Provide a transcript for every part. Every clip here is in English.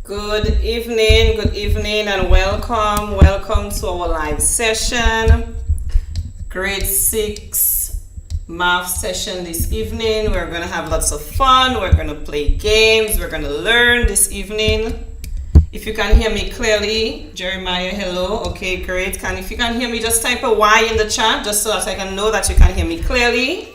Good evening, and welcome to our live session, grade 6 math session this evening. We're going to have lots of fun. We're going to play games. We're going to learn this evening. If you can hear me clearly, Jeremiah, hello. Okay, great. If you can hear me, just type a Y in the chat just so that I can know that you can hear me clearly.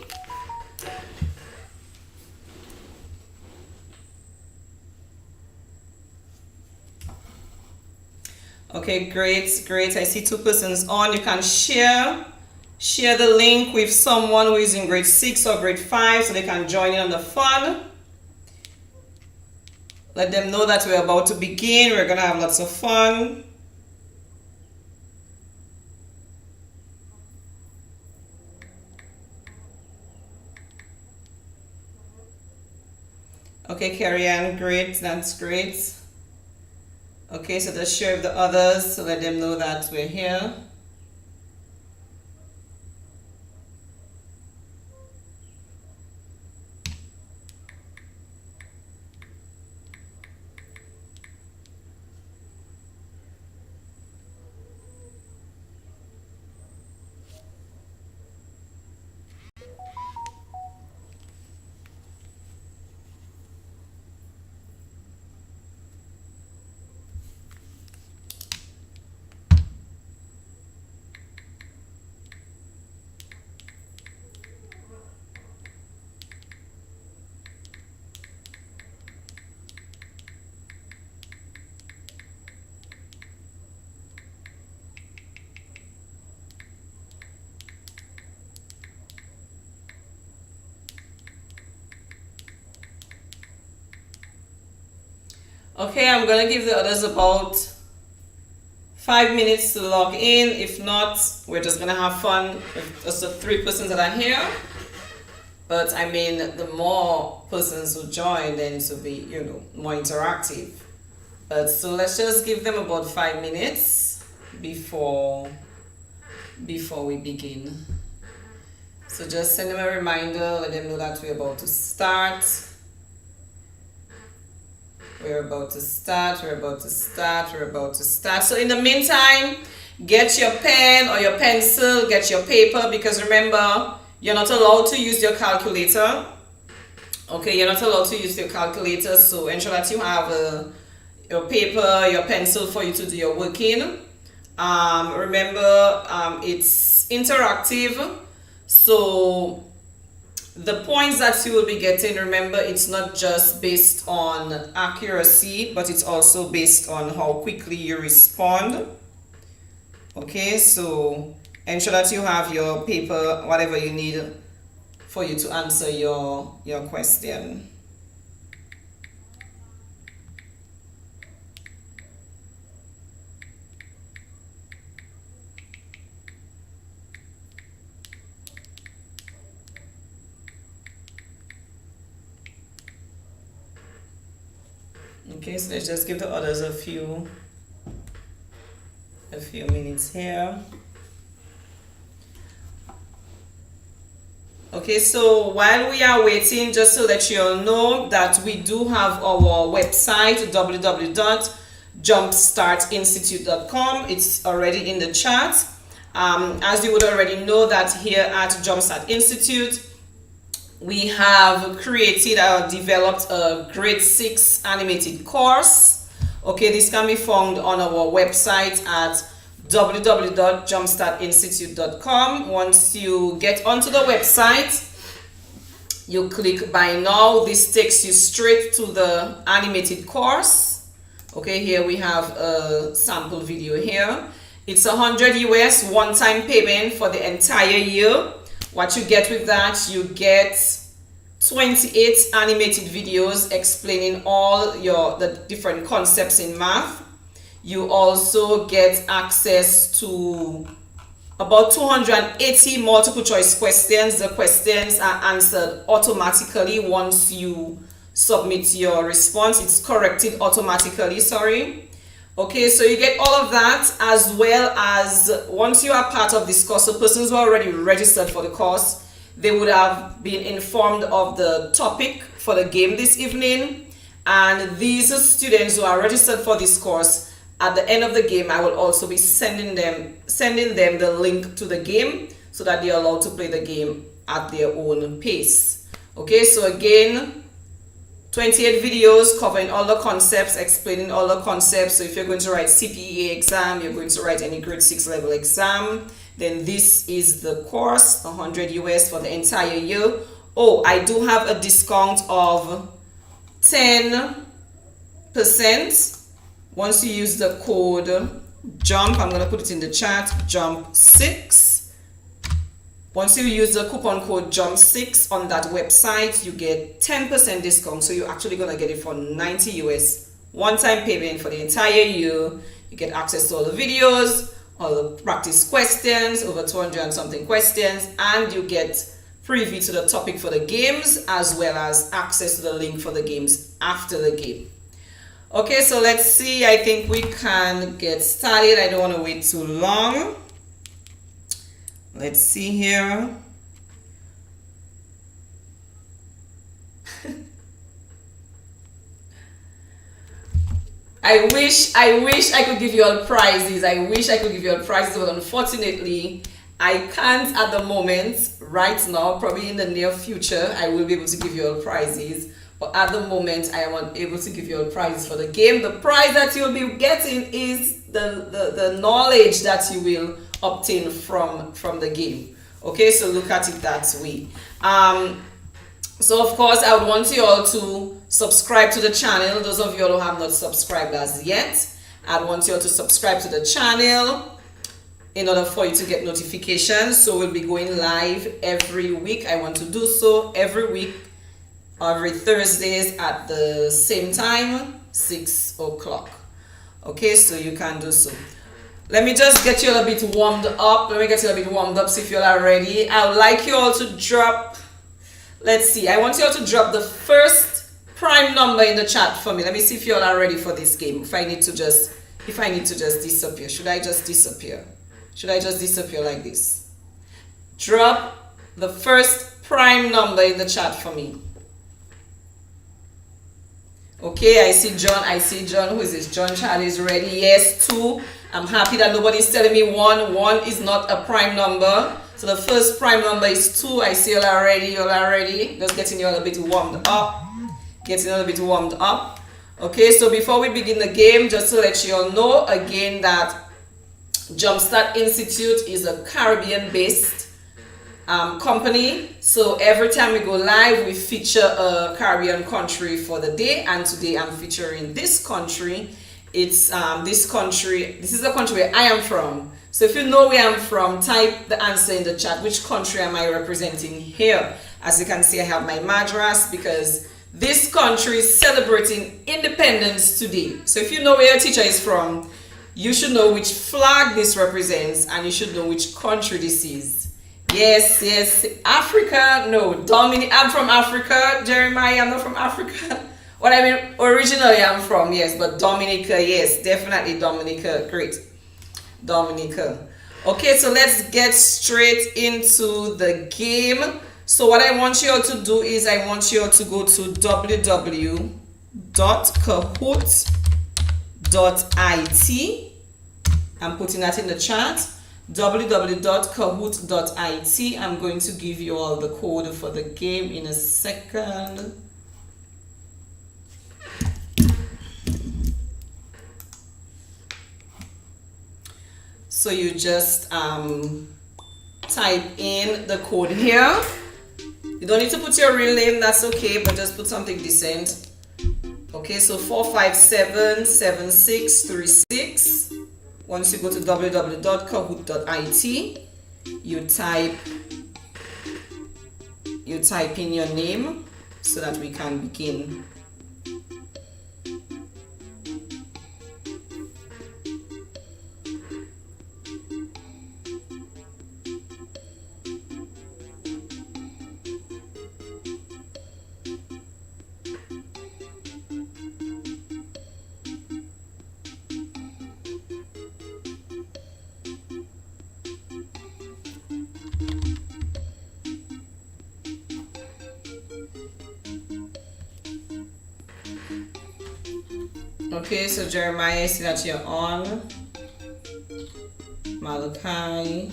Okay, great. I see 2 persons on. You can share the link with someone who is in grade 6 or grade 5 so they can join in on the fun. Let them know that we're about to begin. We're going to have lots of fun. Okay, Carrie Ann, great. That's great. Okay, so just share with the others to let them know that we're here. Okay, I'm going to give the others about 5 minutes to log in. If not, we're just going to have fun with just the 3 persons that are here. But I mean, the more persons who join, then it will be, more interactive. But so let's just give them about 5 minutes before we begin. So just send them a reminder, let them know that we're about to start. We're about to start. So in the meantime, get your pen or your pencil, get your paper, because remember, you're not allowed to use your calculator. Okay, you're not allowed to use your calculator, so ensure that you have your paper, your pencil for you to do your working. Remember, it's interactive, so the points that you will be getting, remember, it's not just based on accuracy, but it's also based on how quickly you respond. Okay, so ensure that you have your paper, whatever you need for you to answer your question. Okay, so let's just give the others a few minutes here. Okay, so while we are waiting, just so that you all know that we do have our website, www.jumpstartinstitute.com. It's already in the chat. As you would already know that here at Jumpstart Institute, we have developed a grade 6 animated course. Okay, this can be found on our website at www.jumpstartinstitute.com. Once you get onto the website, you click Buy Now. This takes you straight to the animated course. Okay, here we have a sample video here. It's $100 US one-time payment for the entire year. What you get with that, you get 28 animated videos explaining all the different concepts in math. You also get access to about 280 multiple choice questions. The questions are answered automatically once you submit your response. It's corrected automatically, sorry. Okay, so you get all of that, as well as once you are part of this course, so persons who are already registered for the course, they would have been informed of the topic for the game this evening, And these students who are registered for this course, at the end of the game, I will also be sending them the link to the game so that they are allowed to play the game at their own pace. Okay, so again, 28 videos covering all the concepts, explaining all the concepts. So if you're going to write CPEA exam, you're going to write any grade 6 level exam, then this is the course, 100 US for the entire year. Oh, I do have a discount of 10% once you use the code JUMP. I'm going to put it in the chat, JUMP6. Once you use the coupon code JUMP6 on that website, you get 10% discount. So you're actually going to get it for 90 US, one-time payment for the entire year. You get access to all the videos, all the practice questions, over 200 and something questions, and you get preview to the topic for the games, as well as access to the link for the games after the game. Okay, so let's see. I think we can get started. I don't want to wait too long. Let's see here. I wish I could give you all prizes. I wish I could give you all prizes, but unfortunately, I can't at the moment. Right now, probably in the near future, I will be able to give you all prizes. But at the moment, I am unable to give you all prizes for the game. The prize that you'll be getting is the knowledge that you will obtain from the game. Okay, so look at it that way. So of course, I would want you all to subscribe to the channel. Those of you all who have not subscribed as yet, I'd want you all to subscribe to the channel in order for you to get notifications. So we'll be going live every week. I want to do so every week, every Thursdays at the same time, 6 o'clock. Okay, so you can do so. Let me just get you a little bit warmed up. See if you're all ready. I would like you all to drop, let's see, I want you all to drop the first prime number in the chat for me. Let me see if you're all ready for this game. If I need to just disappear. Should I just disappear? Should I just disappear like this? Drop the first prime number in the chat for me. Okay, I see John. Who is this? John Charlie is ready. Yes, 2. I'm happy that nobody's telling me 1. 1 is not a prime number. So the first prime number is 2. I see you already. Just getting you a little bit warmed up. Okay, so before we begin the game, just to let you all know again that Jumpstart Institute is a Caribbean-based company. So every time we go live, we feature a Caribbean country for the day, and today I'm featuring this country. It's this is the country where I am from. So if you know where I'm from, type the answer in the chat. Which country am I representing here? As you can see, I have my Madras because this country is celebrating independence today. So if you know where your teacher is from, you should know which flag this represents, and you should know which country this is. Yes, Africa. No, Dominic. I'm from Africa. Jeremiah, I'm not from Africa. What I mean, originally I'm from, yes, but Dominica, yes, definitely Dominica. Great, Dominica. Okay, so let's get straight into the game. So what I want you all to do is I want you all to go to www.kahoot.it. I'm putting that in the chat. www.kahoot.it. I'm going to give you all the code for the game in a second. So you just type in the code here. You don't need to put your real name, that's okay, but just put something decent. Okay, so 4577636. Once you go to www.kahoot.it, you type in your name so that we can begin. Okay, so Jeremiah, I see that you're on. Malachi.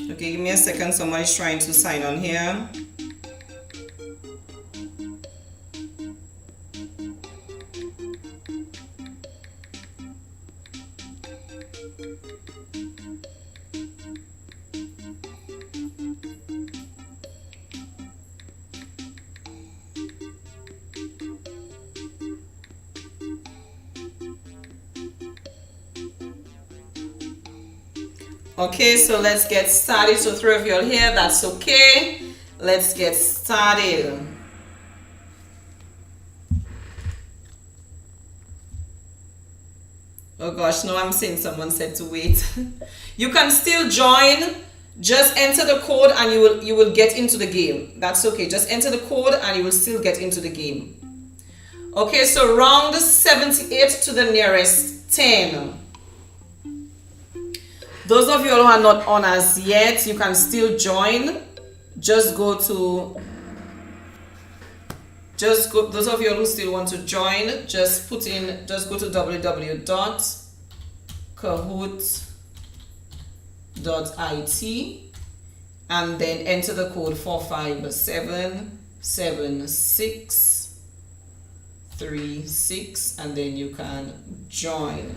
Okay, give me a second. Somebody's trying to sign on here. Okay, so let's get started. So three of you are here, that's okay. Let's get started. Oh gosh, no, I'm seeing someone said to wait. You can still join. Just enter the code and you will get into the game. That's okay. Just enter the code and you will still get into the game. Okay, so round 78 to the nearest 10. Those of you who are not on as yet, you can still join. Those of you who still want to join, just go to www.kahoot.it and then enter the code 4577636 and then you can join.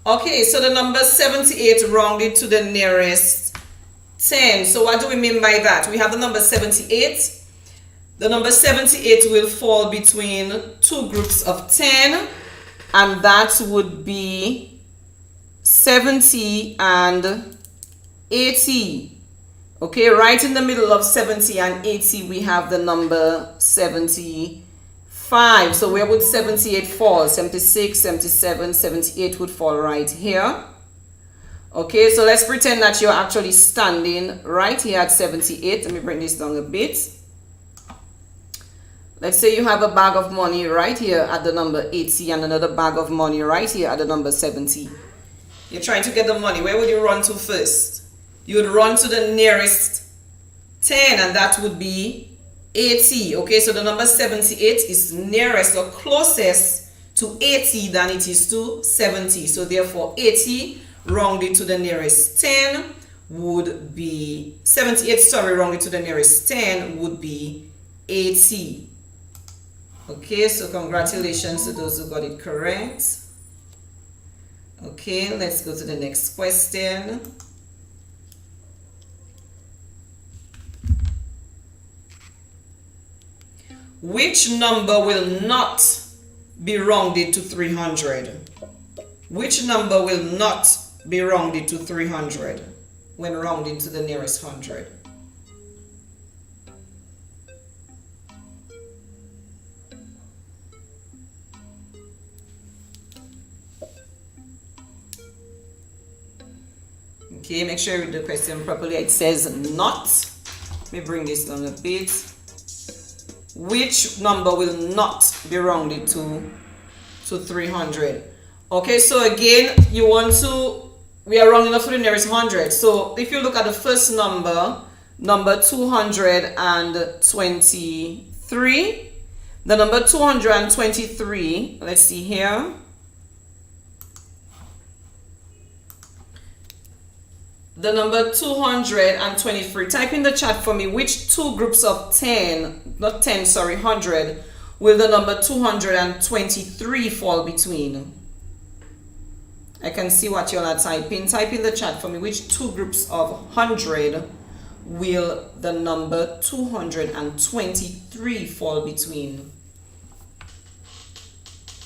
Okay, so the number 78 rounded to the nearest 10. So what do we mean by that? We have the number 78. The number 78 will fall between two groups of 10, and that would be 70 and 80. Okay, right in the middle of 70 and 80, we have the number 75. So where would 78 fall? 76, 77, 78 would fall right here. Okay, so let's pretend that you're actually standing right here at 78. Let me bring this down a bit. Let's say you have a bag of money right here at the number 80 and another bag of money right here at the number 70. You're trying to get the money. Where would you run to first? You would run to the nearest 10, and that would be 80. Okay, so the number 78 is nearest or closest to 80 than it is to 70. So therefore 80 rounded to the nearest 10 would be 78, sorry, rounded to the nearest 10 would be 80. Okay, so congratulations to those who got it correct. Okay, let's go to the next question. Which number will not be rounded to 300? Which number will not be rounded to 300 when rounding to the nearest 100? Okay, make sure you read the question properly. It says not. Let me bring this down a bit. Which number will not be rounded to 300? Okay, so again, we are rounding up to the nearest 100. So if you look at the first number 223, the number 223, let's see here. The number 223, type in the chat for me which two groups of 100 will the number 223 fall between? I can see what you're typing. Type in the chat for me which two groups of 100 will the number 223 fall between?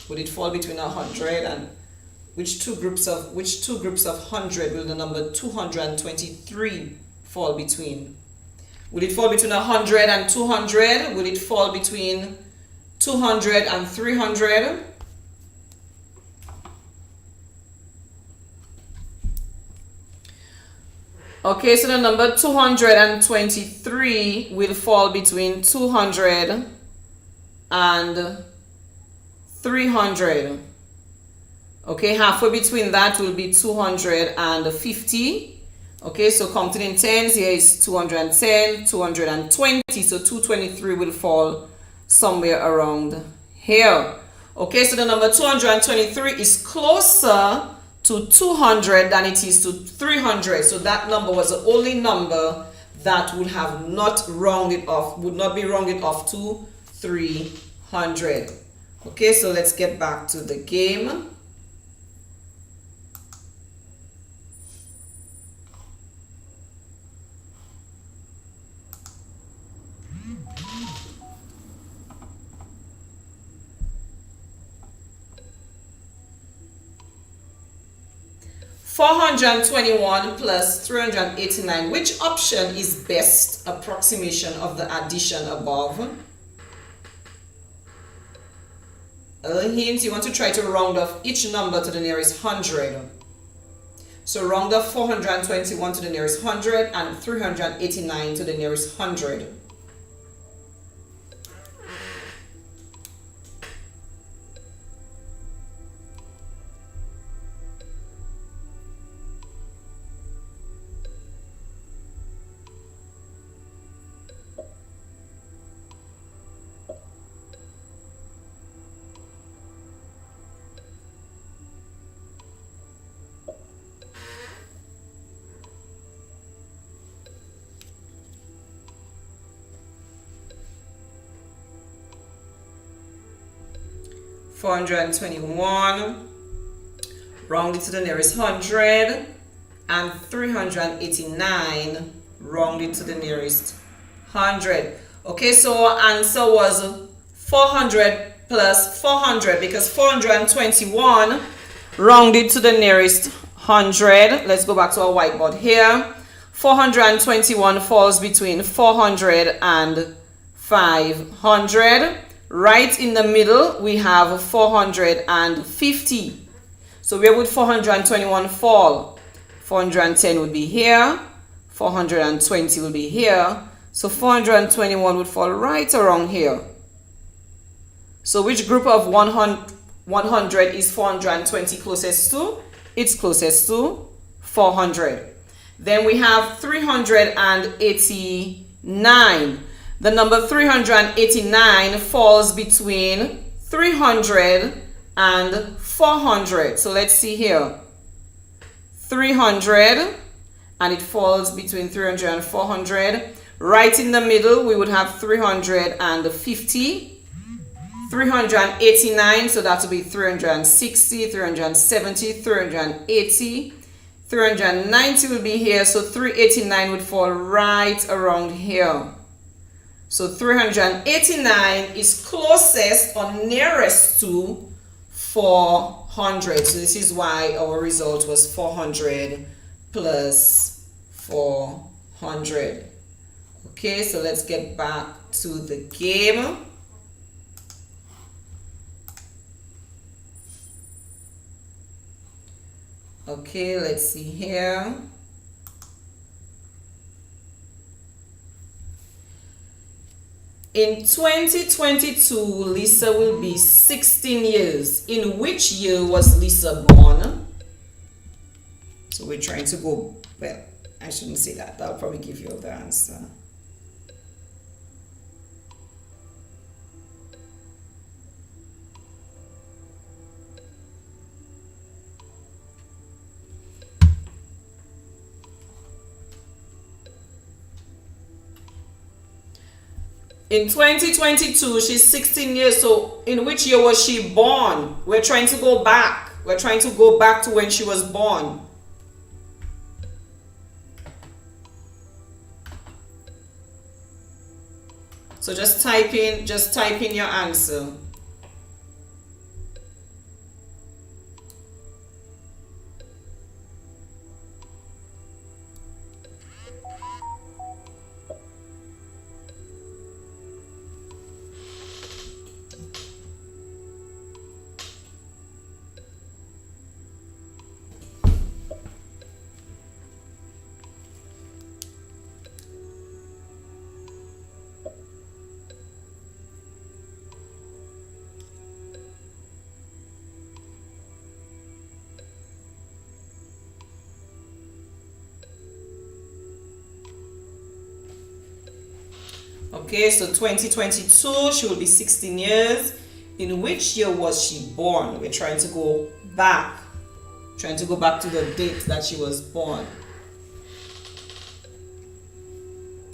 Would it fall between 100 and which two groups of 100 will the number 223 fall between? Would it fall between 100 and 200? Would it fall between 200 and 300? Okay, so the number 223 will fall between 200 and 300. Okay, halfway between that will be 250. Okay, so counting in tens, here is 210, 220. So 223 will fall somewhere around here. Okay, so the number 223 is closer to 200 than it is to 300. So that number was the only number that would have not rounded off, would not be rounded off to 300. Okay, so let's get back to the game. $421 plus 389. Which option is best approximation of the addition above? A hint, you want to try to round off each number to the nearest 100. So round off 421 to the nearest 100 and 389 to the nearest 100. $421 rounded to the nearest 100 and 389 rounded to the nearest 100. Okay, so our answer was 400 plus 400 because 421 rounded to the nearest 100. Let's go back to our whiteboard here. 421 falls between 400 and 500. Right in the middle, we have 450. So where would 421 fall? 410 would be here. 420 will be here. So 421 would fall right around here. So which group of 100 is 420 closest to? It's closest to 400. Then we have 389. The number 389 falls between 300 and 400. So let's see here. 300, and it falls between 300 and 400. Right in the middle, we would have 350. 389, so that would be 360, 370, 380. 390 will be here, so 389 would fall right around here. So 389 is closest or nearest to 400. So this is why our result was 400 plus 400. Okay, so let's get back to the game. Okay, let's see here. In 2022, Lisa will be 16 years. In which year was Lisa born? So we're trying to go, well, I shouldn't say that. That'll probably give you the answer. In 2022, she's 16 years. So in which year was she born? We're trying to go back. We're trying to go back to when she was born. So just type in your answer. Okay, so 2022, she will be 16 years. In which year was she born? We're trying to go back. Trying to go back to the date that she was born.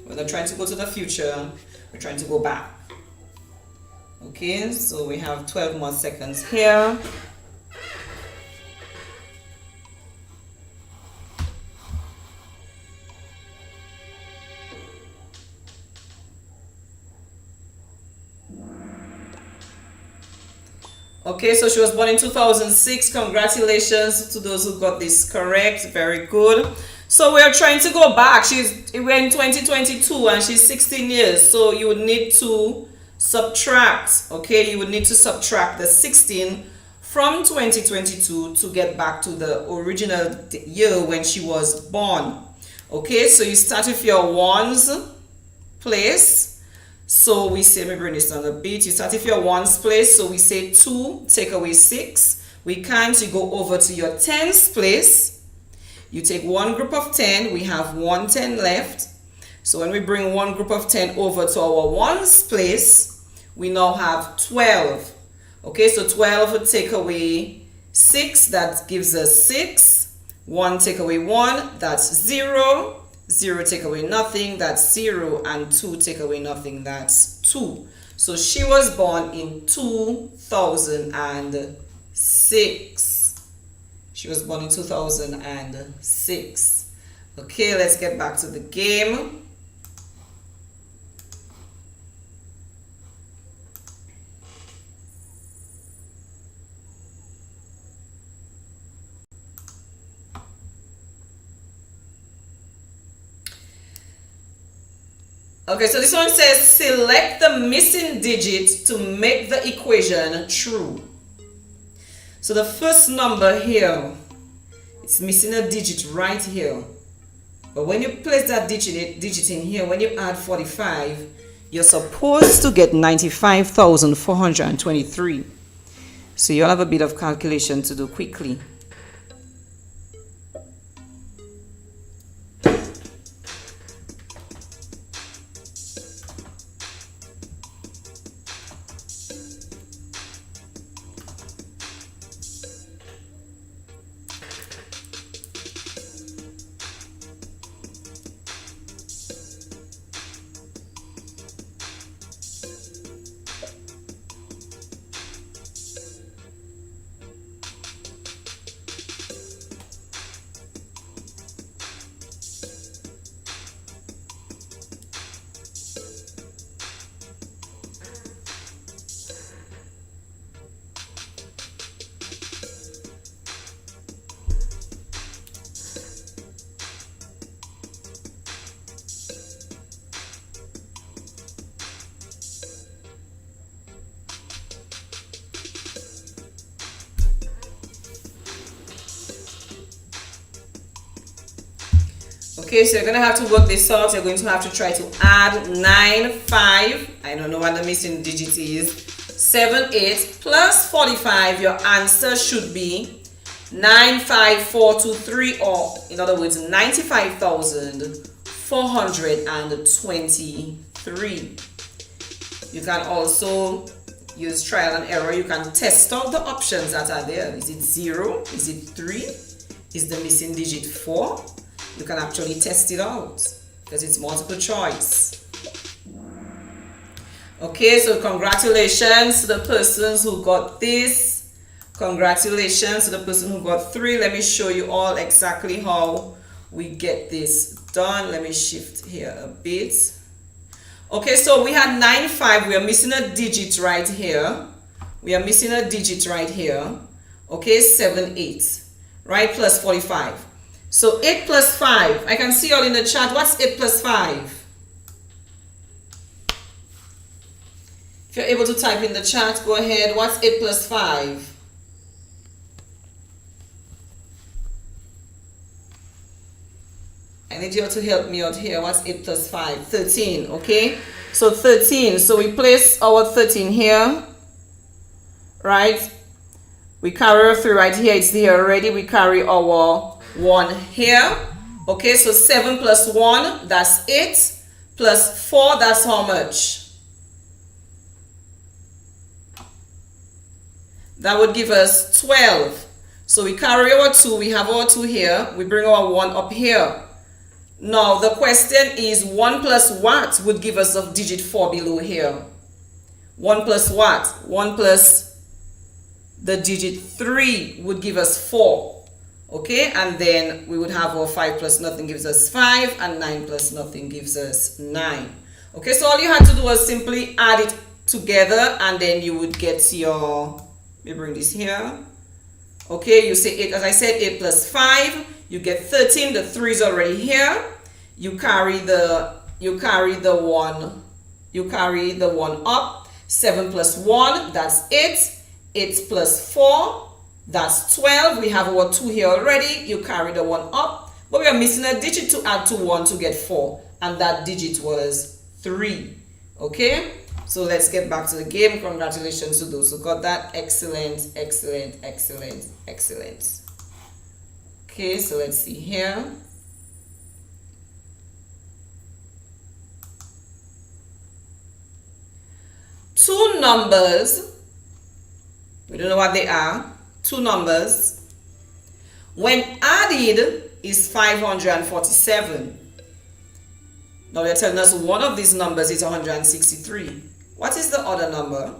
We're not trying to go to the future. We're trying to go back. Okay, so we have 12 more seconds here. Okay, so she was born in 2006. Congratulations to those who got this correct. Very good. So we are trying to go back. We're in 2022 and she's 16 years. So you would need to subtract. Okay, you would need to subtract the 16 from 2022 to get back to the original year when she was born. Okay, so you start with your ones place. So we say, let me bring this down a bit. You start with your ones place. So we say 2, take away 6. We can't. You go over to your tens place. You take one group of 10. We have 1 10 left. So when we bring one group of 10 over to our ones place, we now have 12. Okay, so 12 take away 6. That gives us 6. 1 take away 1. That's 0. 0 take away nothing, that's 0, and 2 take away nothing, that's 2. So she was born in 2006. She was born in 2006. Okay, let's get back to the game. Okay, so this one says select the missing digit to make the equation true. So the first number here, it's missing a digit right here. But when you place that digit in here, when you add 45, you're supposed to get 95,423. So you'll have a bit of calculation to do quickly. Okay, so you're going to have to work this out. You're going to have to try to add 9, 5. I don't know what the missing digit is. 7, 8 plus 45. Your answer should be 95423, or in other words, 95,423. You can also use trial and error. You can test out the options that are there. Is it 0? Is it 3? Is the missing digit 4? You can actually test it out because it's multiple choice. Okay, so congratulations to the persons who got this. Congratulations to the person who got 3. Let me show you all exactly how we get this done. Let me shift here a bit. Okay, so we had 95. We are missing a digit right here. We are missing a digit right here. Okay, 78. Right, plus 45. So 8 plus 5. I can see all in the chat. What's 8 plus 5? If you're able to type in the chat, go ahead. What's 8 plus 5? I need you to help me out here. What's 8 plus 5? 13, okay? So 13. So we place our 13 here, right? We carry our 3 right here. It's here already. We carry our 1 here. Okay, so 7 plus 1, that's 8. Plus 4, that's how much? That would give us 12. So we carry our 2. We have our 2 here. We bring our 1 up here. Now the question is 1 plus what would give us a digit 4 below here? 1 plus what? 1 plus the digit 3 would give us 4. Okay, and then we would have our 5 plus nothing gives us 5, and 9 plus nothing gives us 9. Okay, so all you had to do was simply add it together, and then you would get your, let me bring this here. Okay, you say 8, as I said, 8 plus 5, you get 13. The 3 is already here. You carry the 1 up. 7 plus 1, that's 8. 8 plus 4, that's 12. We have our 2 here already. You carry the 1 up, but we are missing a digit to add to 1 to get 4, and that digit was 3. Okay, so let's get back to the game. Congratulations to those who got that. Excellent, excellent, excellent, excellent. Okay, so let's see here. Two numbers, we don't know what they are. Two numbers, when added, is 547. Now they're telling us one of these numbers is 163. What is the other number?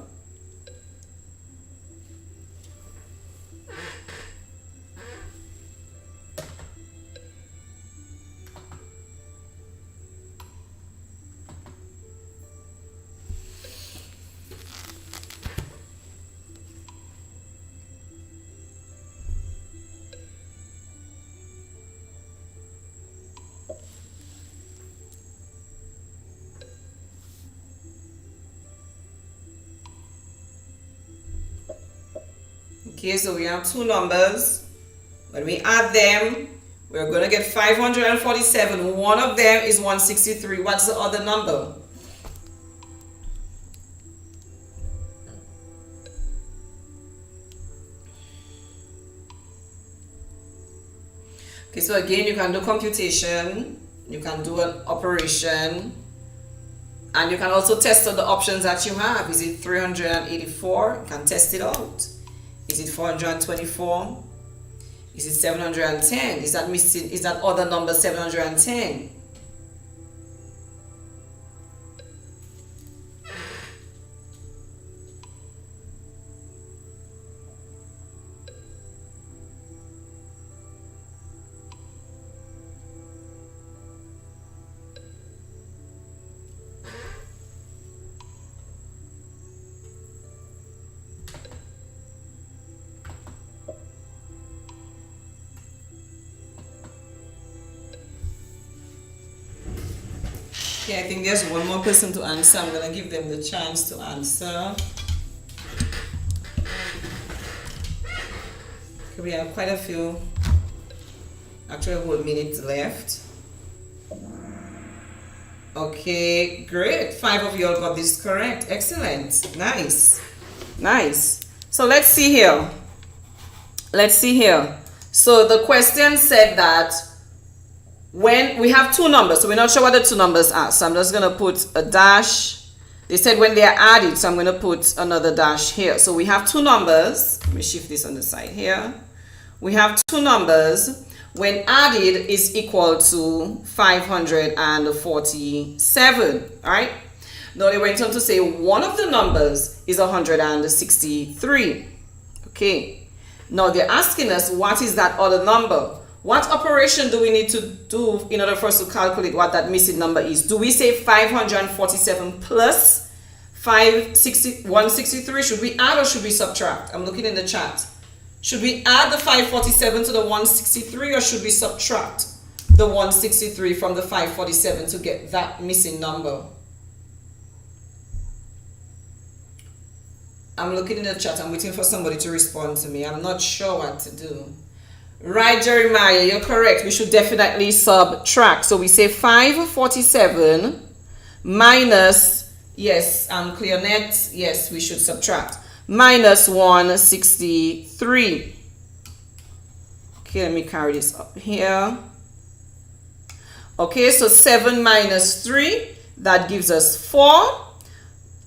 Okay, so we have two numbers. When we add them, we're going to get 547. One of them is 163. What's the other number? Okay, so again, you can do computation, you can do an operation, and you can also test out the options that you have. Is it 384? You can test it out. Is it 424? Is it 710? Is that missing? Is that other number 710? Okay, I think there's one more person to answer. I'm going to give them the chance to answer. Okay, we have quite a few, actually a whole minute left. Okay, great. 5 of you all got this correct. Excellent. Nice. Nice. So let's see here. Let's see here. So the question said that when we have two numbers, so we're not sure what the two numbers are, so I'm just going to put a dash. They said when they are added, so I'm going to put another dash here. So we have two numbers. Let me shift this on the side here. We have two numbers. When added is equal to 547. All right. Now they went on to say one of the numbers is 163. Okay. Now they're asking us what is that other number. what operation do we need to do in order for us to calculate what that missing number is? Do we say 547 plus 163? Should we add or should we subtract? I'm looking in the chat. Should we add the 547 to the 163 or should we subtract the 163 from the 547 to get that missing number? I'm looking in the chat. I'm waiting for somebody to respond to me. I'm not sure what to do. Right, Jeremiah, you're correct. We should definitely subtract. So we say 547 minus, yes, Cleonet, yes, we should subtract. Minus 163. Okay, let me carry this up here. Okay, so 7 minus 3, that gives us 4.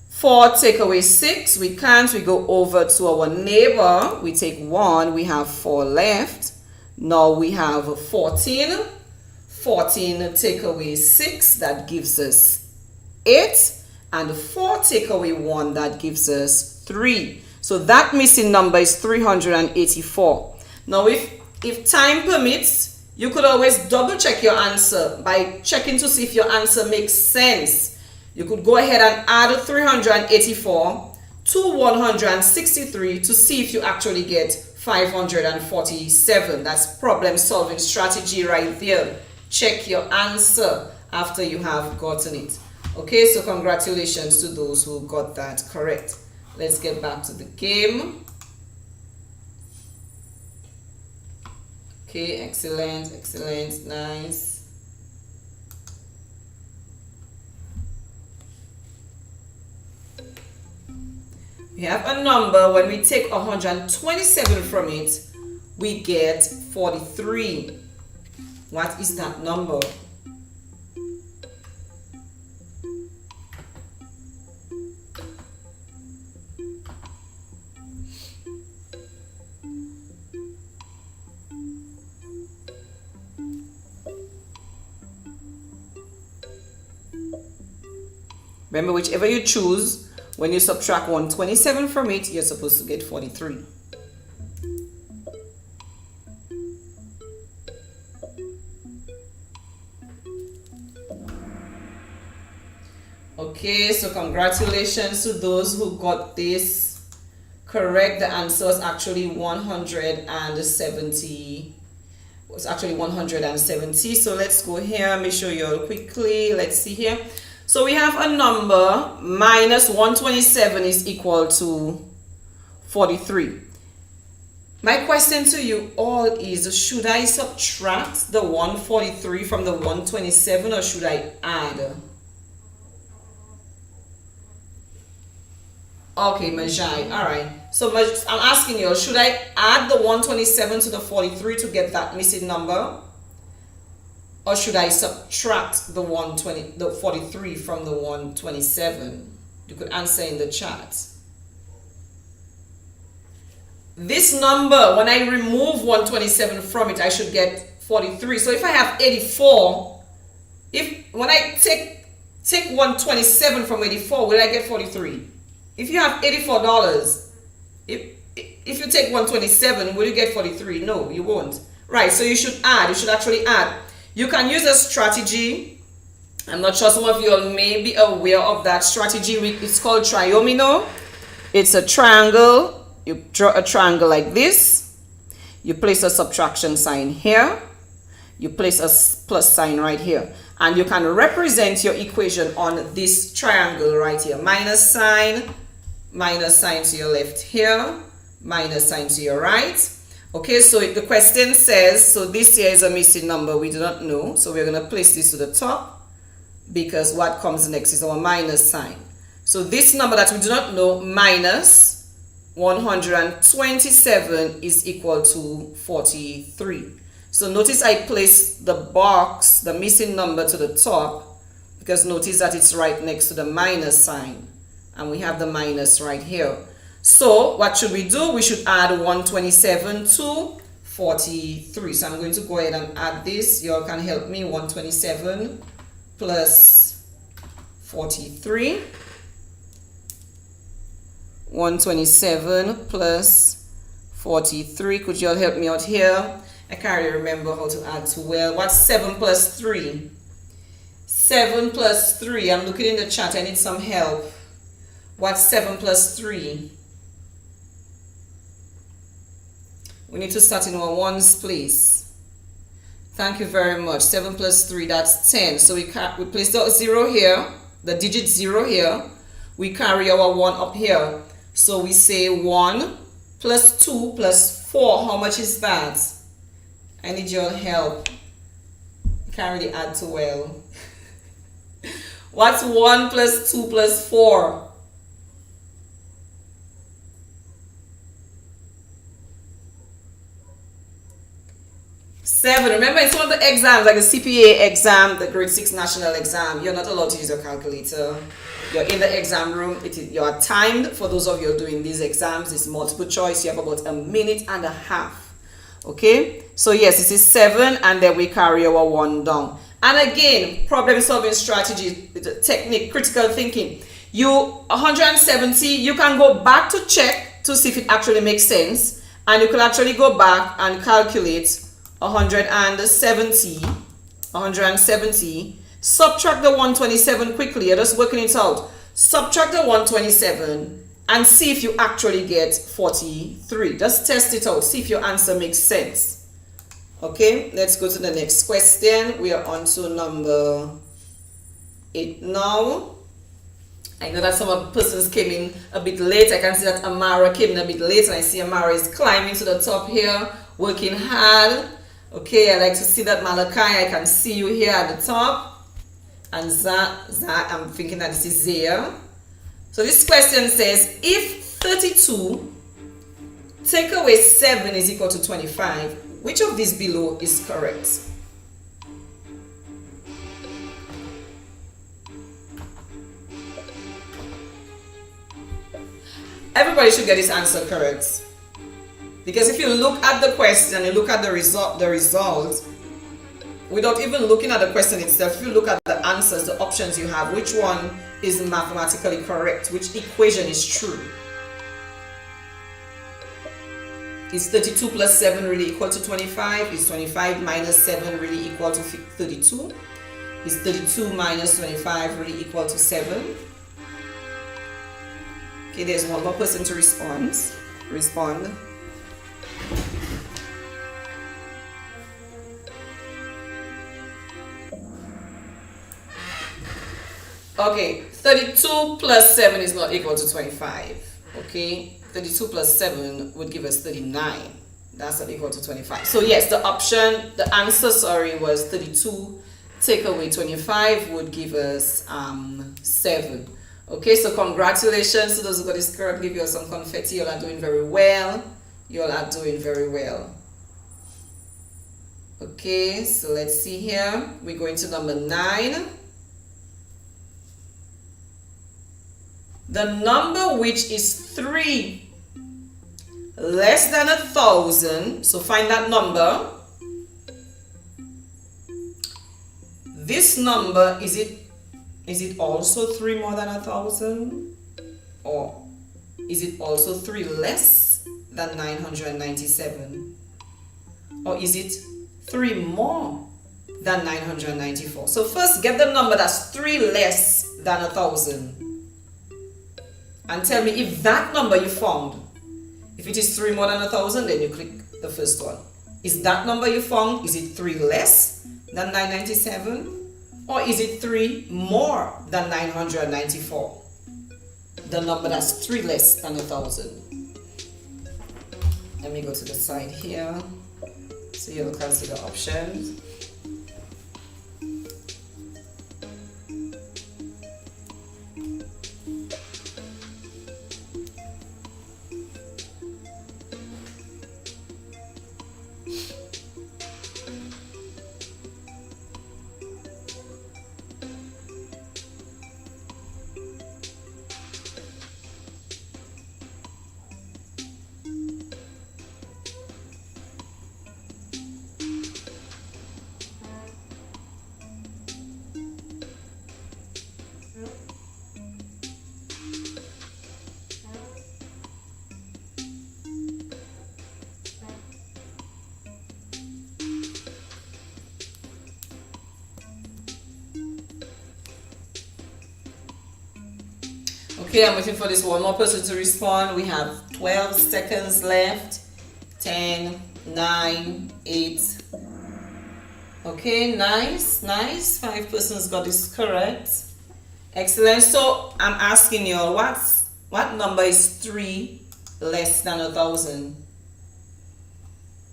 4 take away 6, we can't, we go over to our neighbor, we take 1, we have 4 left. Now we have 14. 14 take away 6, that gives us 8. And 4 take away 1, that gives us 3. So that missing number is 384. Now if time permits, you could always double check your answer by checking to see if your answer makes sense. You could go ahead and add 384 to 163 to see if you actually get 547. That's problem solving strategy right there. Check your answer after you have gotten it. Okay, so congratulations to those who got that correct. Let's get back to the game. Okay, excellent, excellent, nice. We have a number, when we take 127 from it, we get 43. What is that number? Remember, whichever you choose, when you subtract 127 from it, you're supposed to get 43. Okay, so congratulations to those who got this correct. The answer was actually 170. Was actually 170. So let's go here. Let me show you all quickly. Let's see here. So we have a number, minus 127 is equal to 43. My question to you all is, should I subtract the 143 from the 127 or should I add? Okay, Majai, all right. So I'm asking you, should I add the 127 to the 43 to get that missing number? Or should I subtract the 43 from the 127? You could answer in the chat. This number, when I remove 127 from it, I should get 43. So if I have 84, when I take 127 from 84, will I get 43? If you have $84, if you take 127, will you get 43? No, you won't. Right, so you should add. You should actually add. You can use a strategy. I'm not sure some of you all may be aware of that strategy. It's called triomino. It's a triangle. You draw a triangle like this. You place a subtraction sign here. You place a plus sign right here. And you can represent your equation on this triangle right here. Minus sign to your left here, minus sign to your right. Okay, so the question says, so this here is a missing number, we do not know, so we're going to place this to the top because what comes next is our minus sign. So this number that we do not know, minus 127, is equal to 43. So notice I placed the box, the missing number, to the top because notice that it's right next to the minus sign and we have the minus right here. So what should we do? We should add 127 to 43. So I'm going to go ahead and add this. You all can help me. 127 plus 43. 127 plus 43. Could you all help me out here? I can't really remember how to add 12. What's 7 plus 3? 7 plus 3. I'm looking in the chat. I need some help. What's 7 plus 3? We need to start in our ones place. Thank you very much. 7 plus 3, that's 10. So we place the 0 here, the digit 0 here. We carry our 1 up here. So we say 1 plus 2 plus 4. How much is that? I need your help. You can't really add too well. What's 1 plus 2 plus 4? 7. Remember, in some of the exams, like the CPA exam, the grade 6 national exam, you're not allowed to use a calculator. You're in the exam room. You are timed. For those of you who are doing these exams, it's multiple choice. You have about a minute and a half. Okay? So yes, this is 7, and then we carry our 1 down. And again, problem solving strategy, technique, critical thinking. 170, you can go back to check to see if it actually makes sense. And you can actually go back and calculate 170, subtract the 127 quickly. You're just working it out. Subtract the 127 and see if you actually get 43. Just test it out. See if your answer makes sense. Okay, let's go to the next question. We are on to number 8 now. I know that some persons came in a bit late. I can see that Amara came in a bit late, and I see Amara is climbing to the top here, working hard. Okay, I like to see that. Malachi, I can see you here at the top. And Zach, I'm thinking that this is Zaya. So this question says, if 32 take away 7 is equal to 25, which of these below is correct? Everybody should get this answer correct. Because if you look at the question, you look at the result, without even looking at the question itself, if you look at the answers, the options you have, which one is mathematically correct? Which equation is true? Is 32 plus 7 really equal to 25? Is 25 minus 7 really equal to 32? Is 32 minus 25 really equal to 7? Okay, there's one more person to respond. Okay, 32 plus 7 is not equal to 25. Okay, 32 plus 7 would give us 39. That's not equal to 25. So yes, the answer, was 32 take away 25 would give us 7. Okay, so congratulations to those who got this correct. Give you some confetti. You all are doing very well. You all are doing very well. Okay, so let's see here. We're going to number 9. The number which is 3 less than 1,000. So find that number. This number, is it also 3 more than 1,000? Or is it also 3 less than 997? Or is it 3 more than 994? So first get the number that's 3 less than 1,000. And tell me if that number you found, if it is 3 more than 1,000, then you click the first one. Is that number you found, is it 3 less than 997? Or is it 3 more than 994? The number that's 3 less than 1,000. Let me go to the side here so you'll consider options. Okay, I'm waiting for this one more person to respond. We have 12 seconds left. 10, 9, 8. Okay, nice, nice. 5 persons got this correct. Excellent. So I'm asking you all, what number is 3 less than 1,000?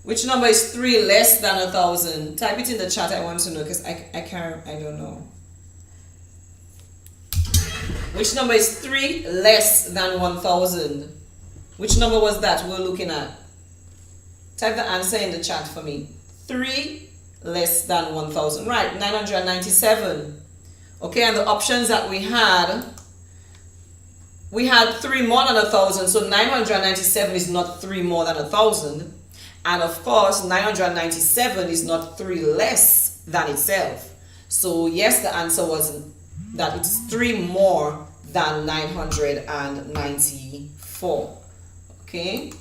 Which number is 3 less than 1,000? Type it in the chat. I want to know because I don't know. Which number is 3 less than 1,000? Which number was that we're looking at? Type the answer in the chat for me. 3 less than 1,000. Right, 997. Okay, and the options that we had 3 more than 1,000. So 997 is not 3 more than 1,000. And of course, 997 is not 3 less than itself. So yes, the answer was that it's 3 more than 994. Okay.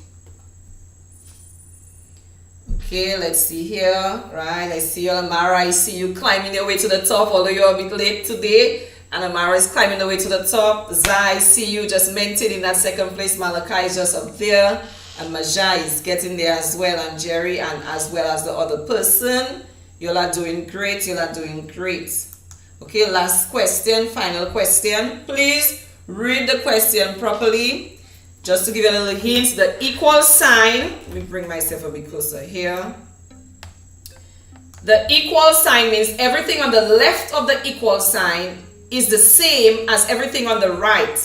Okay, let's see here. Right, I see you, Amara. I see you climbing your way to the top, although you're a bit late today. And Amara is climbing the way to the top. Zai, I see you just maintaining that second place. Malachi is just up there. And Majai is getting there as well. And Jerry, and as well as the other person. You all are doing great. You all are doing great. Okay, last question, final question. Please read the question properly. Just to give you a little hint, the equal sign, let me bring myself a bit closer here. The equal sign means everything on the left of the equal sign is the same as everything on the right.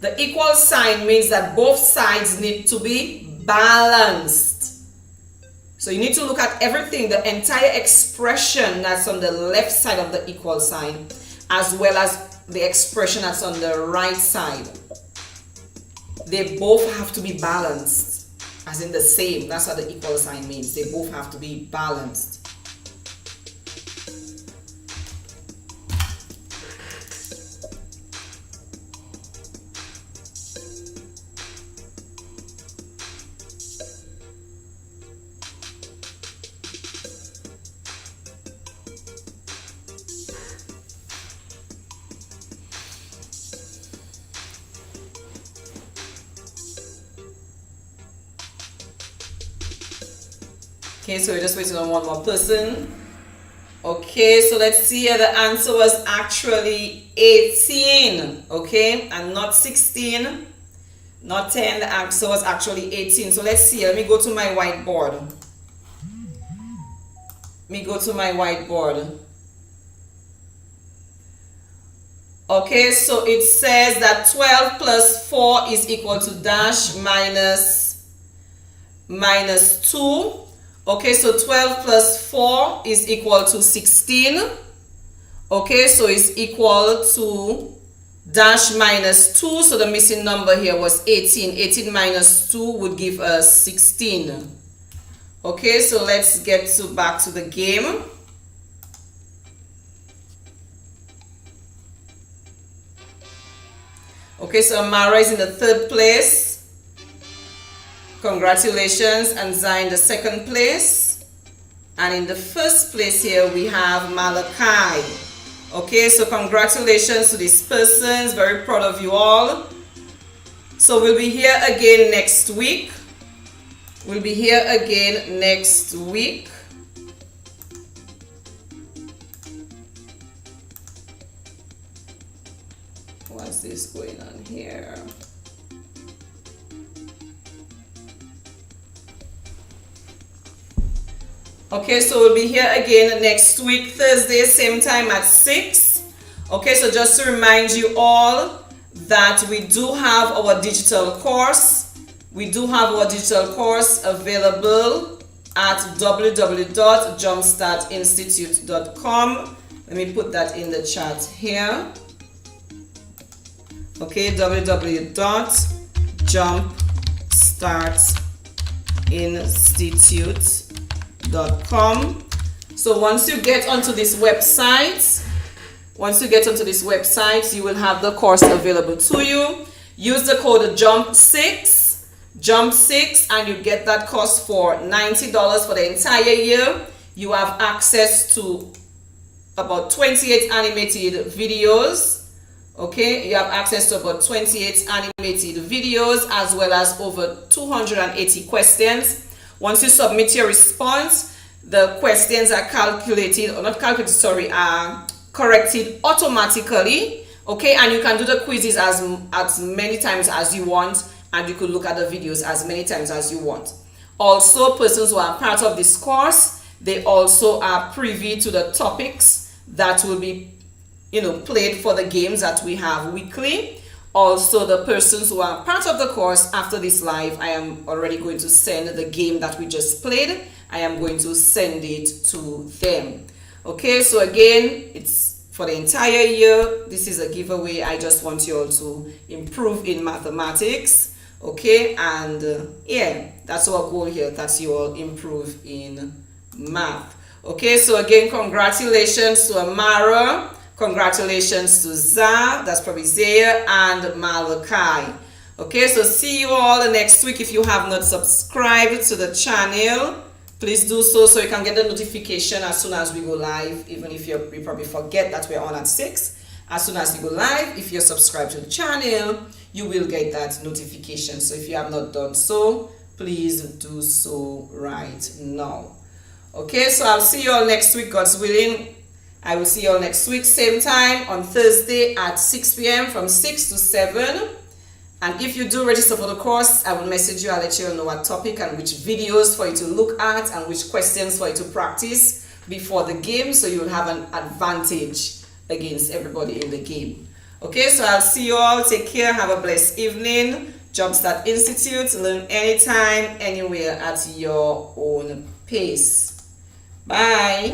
The equal sign means that both sides need to be balanced. So you need to look at everything, the entire expression that's on the left side of the equal sign, as well as the expression that's on the right side. They both have to be balanced, as in the same. That's what the equal sign means. They both have to be balanced. Okay, so we're just waiting on one more person. Okay, so let's see here. The answer was actually 18. Okay, and not 16, not 10. The answer was actually 18. So let's see. Let me go to my whiteboard. Okay, so it says that 12 plus 4 is equal to dash minus 2. Okay, so 12 plus 4 is equal to 16. Okay, so it's equal to dash minus 2. So the missing number here was 18. 18 minus 2 would give us 16. Okay, so let's get back to the game. Okay, so Amara is in the 3rd place. Congratulations. And Zai in the 2nd place. And in the 1st place here we have Malachi. Okay, so congratulations to these persons. Very proud of you all. So we'll be here again next week. What's this going on here? Okay, so we'll be here again next week, Thursday, same time at 6. Okay, so just to remind you all that we do have our digital course. We do have our digital course available at www.jumpstartinstitute.com. Let me put that in the chat here. Okay, www.jumpstartinstitute.com. So once you get onto this website, you will have the course available to you. Use the code JUMP6, and you get that course for $90 for the entire year. You have access to about 28 animated videos. Okay, you have access to about 28 animated videos as well as over 280 questions. Once you submit your response, the questions are calculated, or not calculated, sorry, are corrected automatically. Okay, and you can do the quizzes as many times as you want, and you could look at the videos as many times as you want. Also, persons who are part of this course, they also are privy to the topics that will be, played for the games that we have weekly. Also, the persons who are part of the course, after this live, I am already going to send the game that we just played. I am going to send it to them. Okay, so again, it's for the entire year. This is a giveaway. I just want you all to improve in mathematics. Okay, and yeah, that's our goal here, that you all improve in math. Okay, so again, congratulations to Amara. Congratulations to Za, that's probably Zaya, and Malachi. Okay, so see you all next week. If you have not subscribed to the channel, please do so you can get the notification as soon as we go live. Even if you probably forget that we're on at 6. As soon as you go live, if you're subscribed to the channel, you will get that notification. So if you have not done so, please do so right now. Okay, so I'll see you all next week, God's willing. I will see you all next week, same time on Thursday at 6 p.m. from 6 to 7. And if you do register for the course, I will message you. I'll let you know what topic and which videos for you to look at and which questions for you to practice before the game, so you'll have an advantage against everybody in the game. Okay, so I'll see you all. Take care. Have a blessed evening. Jumpstart Institute. Learn anytime, anywhere at your own pace. Bye.